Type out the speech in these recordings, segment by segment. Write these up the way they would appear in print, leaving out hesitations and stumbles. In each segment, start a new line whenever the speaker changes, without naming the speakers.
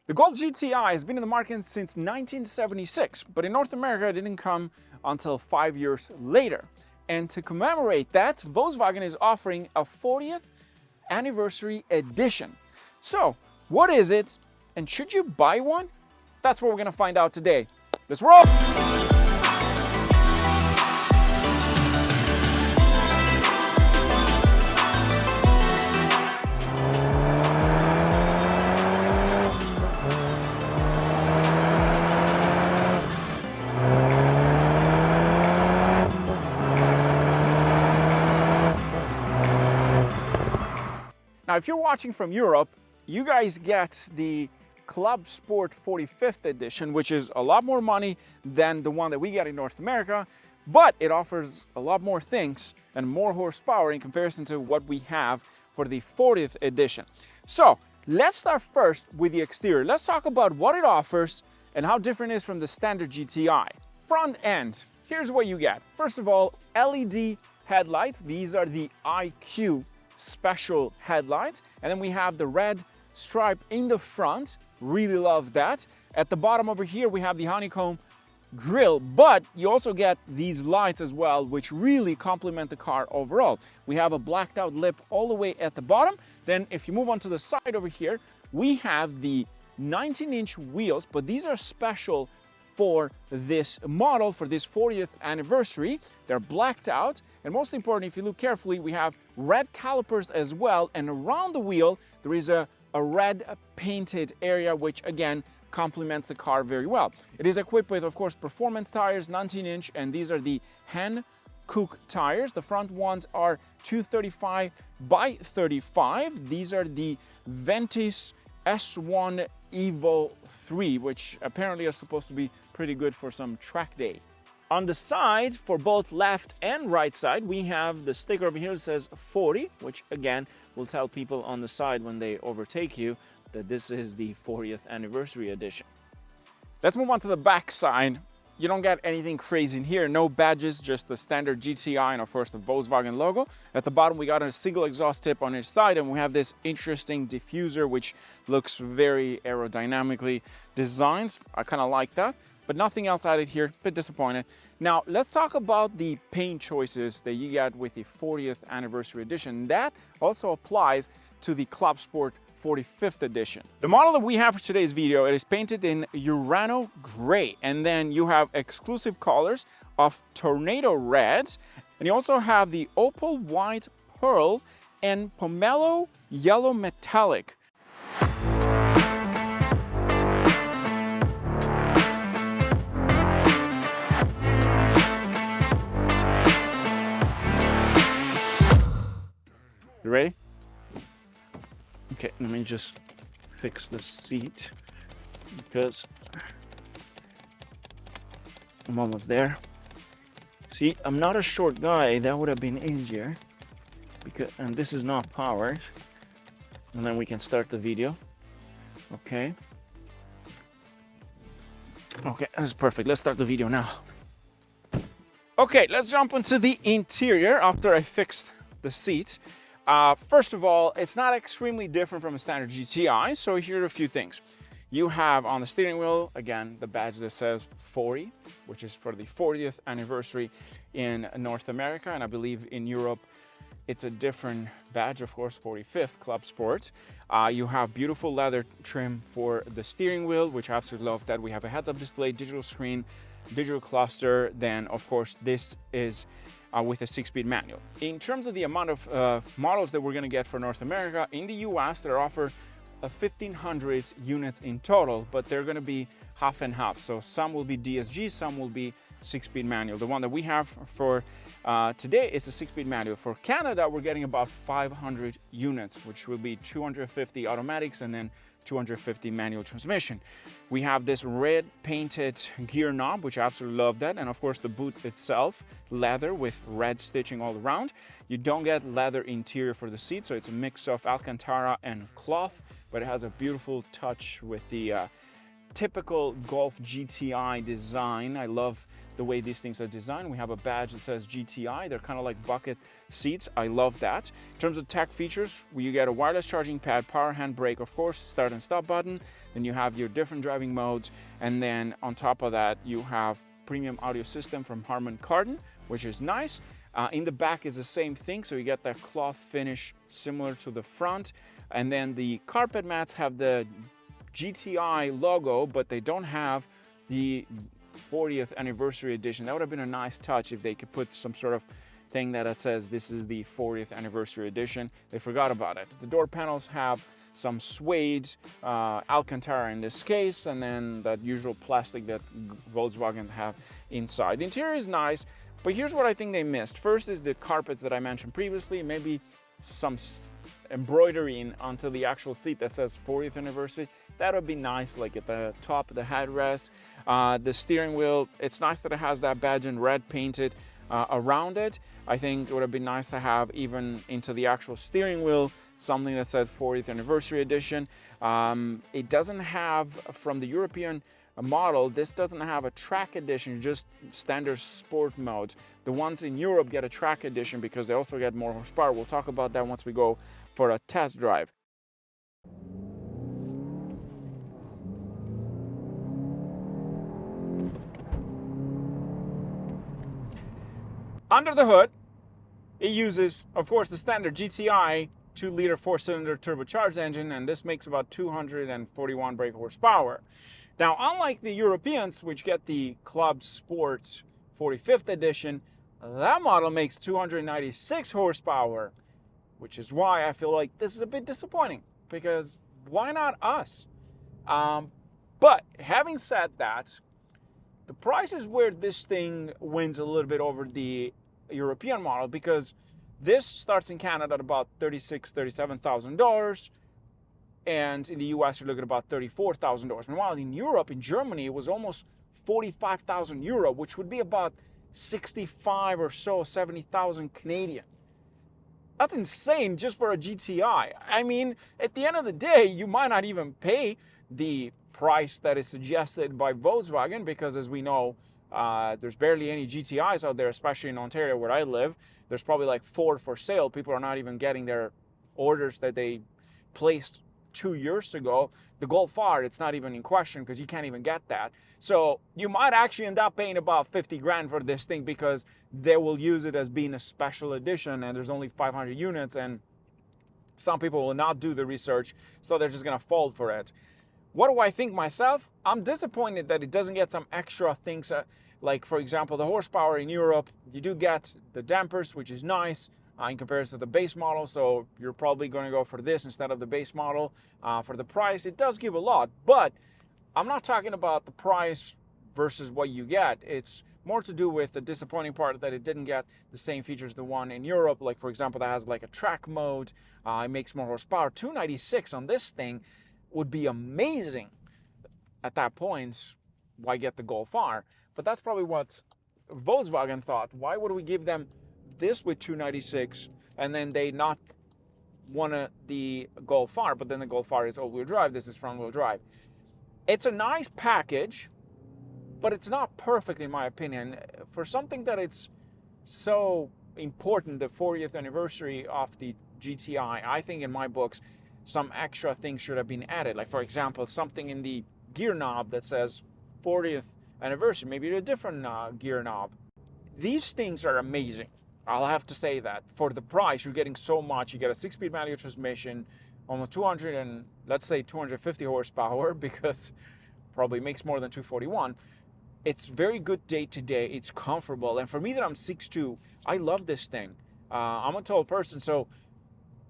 The Golf GTI has been in the market since 1976, but in North America it didn't come until 5 years later. And to commemorate that, Volkswagen is offering a 40th anniversary edition. So, what is it, and should you buy one? That's what we're gonna find out today. Let's roll! Now, if you're watching from Europe, you guys get the Club Sport 45th edition, which is a lot more money than the one that we get in North America, but it offers a lot more things and more horsepower in comparison to what we have for the 40th edition. So let's start first with the exterior. Let's talk about what it offers and how different it is from the standard GTI. Front end, here's what you get. First of all, LED headlights. These are the IQ special headlights, and then we have the red stripe in the front. Really love that. At the bottom over here we have the honeycomb grille, but you also get these lights as well, which really complement the car overall. We have a blacked out lip all the way at the bottom. Then if you move on to the side over here, we have the 19-inch wheels, but these are special for this model, for this 40th anniversary. They're blacked out, and most importantly, if you look carefully, we have red calipers as well, and around the wheel there is a red painted area, which again complements the car very well. It is equipped with, of course, performance tires, 19-inch, and these are the Hankook tires. The front ones are 235 by 35. These are the Ventis S1 Evo 3, which apparently are supposed to be pretty good for some track day. On the side, for both left and right side, we have the sticker over here that says 40, which again will tell people on the side when they overtake you that this is the 40th anniversary edition. Let's move on to the back side. You don't get anything crazy in here, no badges, just the standard GTI and of course the Volkswagen logo. At the bottom we got a single exhaust tip on each side, and we have this interesting diffuser which looks very aerodynamically designed. I kind of like that, but nothing else added here, bit disappointed. Now let's talk about the paint choices that you get with the 40th anniversary edition. That also applies to the Club Sport 45th edition. The model that we have for today's video, it is painted in Urano Gray, and then you have exclusive colors of Tornado Red, and you also have the Opal White Pearl and Pomelo Yellow Metallic. You ready? Okay, let me just fix the seat because I'm almost there. See, I'm not a short guy. That would have been easier and this is not powered. And then we can start the video. Okay. Okay, that's perfect. Let's start the video now. Okay, let's jump into the interior after I fixed the seat. First of all, it's not extremely different from a standard GTI, so here are a few things. You have on the steering wheel, again, the badge that says 40, which is for the 40th anniversary in North America, and I believe in Europe it's a different badge, of course, 45th Club Sport. You have beautiful leather trim for the steering wheel, which I absolutely love that. We have a heads-up display, digital screen, digital cluster, then of course this is with a 6-speed manual. In terms of the amount of models that we're going to get for North America, in the US they're offered 1,500 units in total, but they're going to be half and half. So some will be DSG, some will be 6-speed manual. The one that we have for today is a 6-speed manual. For Canada, we're getting about 500 units, which will be 250 automatics and then 250 manual transmission. We have this red painted gear knob, which I absolutely love that, and of course the boot itself, leather with red stitching all around. You don't get leather interior for the seat, so it's a mix of Alcantara and cloth, but it has a beautiful touch with the typical Golf GTI design. I love the way these things are designed. We have a badge that says GTI. They're kind of like bucket seats. I love that. In terms of tech features, you get a wireless charging pad, power handbrake, of course, start and stop button. Then you have your different driving modes. And then on top of that, you have premium audio system from Harman Kardon, which is nice. In the back is the same thing, so you get that cloth finish similar to the front. And then the carpet mats have the GTI logo, but they don't have the 40th anniversary edition. That would have been a nice touch if they could put some sort of thing that says this is the 40th anniversary edition. They forgot about it. The door panels have some suede, Alcantara in this case, and then that usual plastic that Volkswagens have inside. The interior is nice, but here's what I think they missed. First is the carpets that I mentioned previously, maybe some embroidery onto the actual seat that says 40th anniversary. That would be nice, like at the top of the headrest. The steering wheel, it's nice that it has that badge in red painted around it. I think it would have been nice to have even into the actual steering wheel something that said 40th anniversary edition. It doesn't have, from the European model, this doesn't have a track edition, just standard sport mode. The ones in Europe get a track edition because they also get more horsepower. We'll talk about that once we go for a test drive. Under the hood, it uses, of course, the standard GTI 2-liter 4-cylinder turbocharged engine, and this makes about 241 brake horsepower. Now, unlike the Europeans, which get the Club Sport 45th edition, that model makes 296 horsepower, which is why I feel like this is a bit disappointing, because why not us? But having said that, the price is where this thing wins a little bit over the European model, because this starts in Canada at about $36,000, $37,000, and in the US you're looking at about $34,000. Meanwhile, in Europe, in Germany, it was almost 45,000 euro, which would be about 65 or so, 70,000 Canadian. That's insane just for a GTI. I mean, at the end of the day, you might not even pay the price that is suggested by Volkswagen, because as we know, there's barely any GTIs out there, especially in Ontario where I live. There's probably like 4 for sale. People are not even getting their orders that they placed 2 years ago. The Golf R, it's not even in question because you can't even get that. So you might actually end up paying about 50 grand for this thing, because they will use it as being a special edition and there's only 500 units, and some people will not do the research, so they're just gonna fall for it. What do I think myself? I'm disappointed that it doesn't get some extra things, like for example, the horsepower in Europe. You do get the dampers, which is nice in comparison to the base model, so you're probably going to go for this instead of the base model. For the price, it does give a lot, but I'm not talking about the price versus what you get. It's more to do with the disappointing part that it didn't get the same features the one in Europe. Like for example, that has like a track mode. It makes more horsepower. 296 on this thing would be amazing. At that point, why get the Golf R? But that's probably what Volkswagen thought. Why would we give them this with 296 and then they not want the Golf R, but then the Golf R is all-wheel drive, this is front-wheel drive. It's a nice package, but it's not perfect in my opinion. For something that it's so important, the 40th anniversary of the GTI, I think in my books, some extra things should have been added. Like for example, something in the gear knob that says 40th anniversary, maybe a different gear knob. These things are amazing. I'll have to say that. For the price, you're getting so much. You get a 6-speed manual transmission, almost 200 and let's say 250 horsepower, because probably makes more than 241. It's very good day to day. It's comfortable. And for me that I'm 6'2", I love this thing. I'm a tall person, so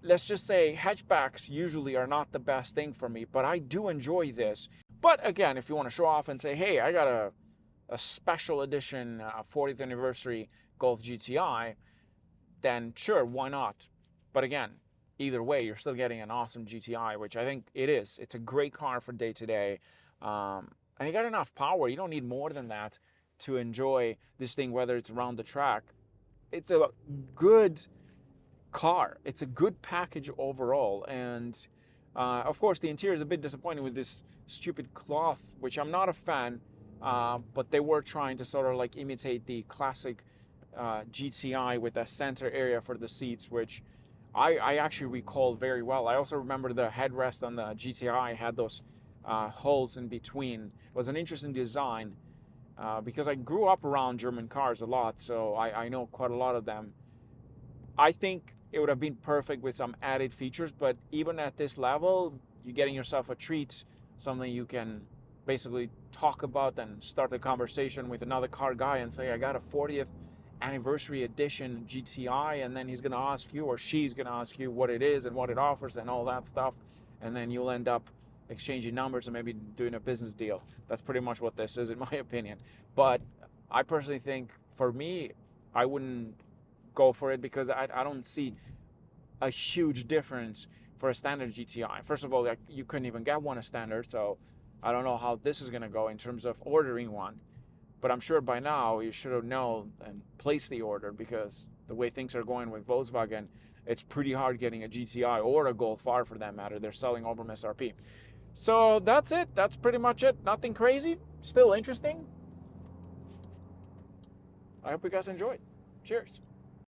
let's just say hatchbacks usually are not the best thing for me, but I do enjoy this. But again, if you want to show off and say, hey, I got a special edition 40th anniversary Golf GTI, then sure, why not? But again, either way, you're still getting an awesome GTI, which I think it is. It's a great car for day to day. And you got enough power. You don't need more than that to enjoy this thing, whether it's around the track. It's a good car. It's a good package overall. And of course, the interior is a bit disappointing with this stupid cloth, which I'm not a fan, but they were trying to sort of like imitate the classic GTI with that center area for the seats, which I actually recall very well. I also remember the headrest on the GTI had those holes in between. It was an interesting design because I grew up around German cars a lot, so I know quite a lot of them. I think it would have been perfect with some added features, but even at this level, you're getting yourself a treat, something you can basically talk about and start a conversation with another car guy and say, I got a 40th anniversary edition GTI, and then he's going to ask you, or she's going to ask you what it is and what it offers and all that stuff, and then you'll end up exchanging numbers and maybe doing a business deal. That's pretty much what this is, in my opinion. But I personally think, for me, I wouldn't go for it because I don't see a huge difference for a standard GTI. First of all, like, you couldn't even get one a standard, so I don't know how this is going to go in terms of ordering one. But I'm sure by now you should have known and placed the order, because the way things are going with Volkswagen, it's pretty hard getting a GTI or a Golf R for that matter. They're selling over MSRP. So that's it. That's pretty much it. Nothing crazy. Still interesting. I hope you guys enjoyed. Cheers.